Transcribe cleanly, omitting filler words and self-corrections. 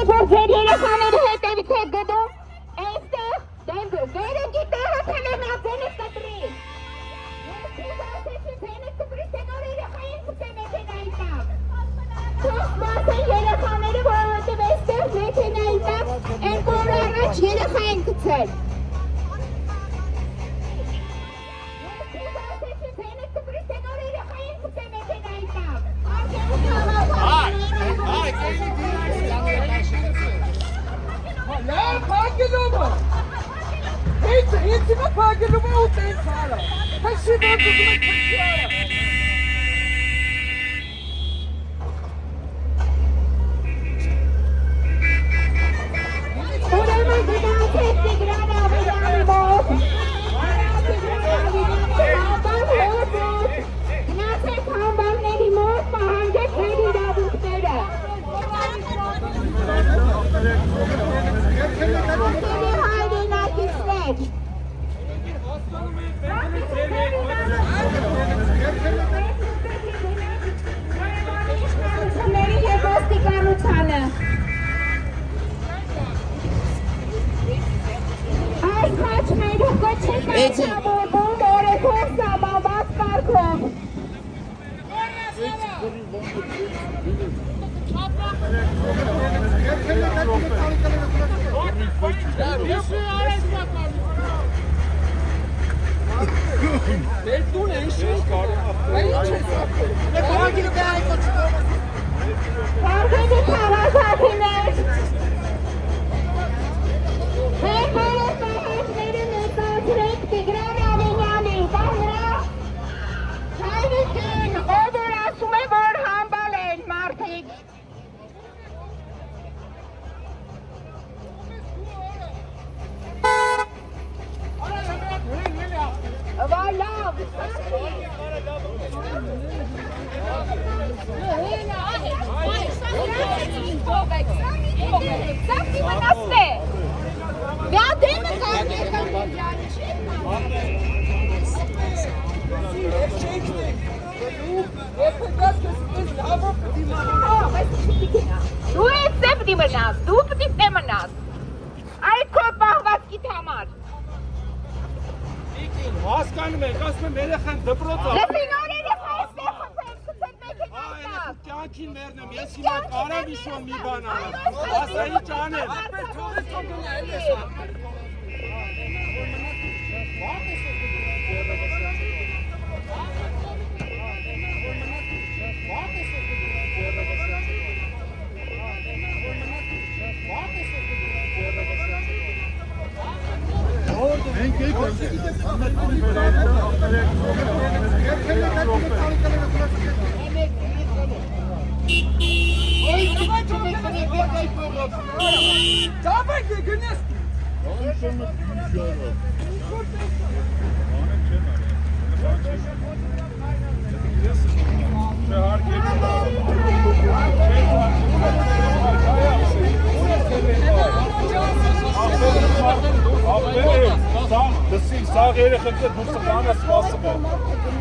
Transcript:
որ ձեր երեխաների հետևից եք գնում, այստեղ վերնքի տեղը թելեմացենը կտրի։ Ես քեզ ասեցի թենը կտրի, թե նոր երեխա են կծե մեքենայի տակ։ Թող սպասեն երեխաները, որովհետև այստեղ մեքենայի տակ երկու օր առաջ երեխա են գցել։ Ինձ փակելով ու տենց արա։ Հաշի դու հասկանում եք, ասում եմ երեխան դպրոց է։ Կյանքին մերնեմ, ես հիմա կարամ իշում մի բան անեմ, ասա ինչ անեմ։ Սաղ երեխեքը դուրս կանը սպասում է։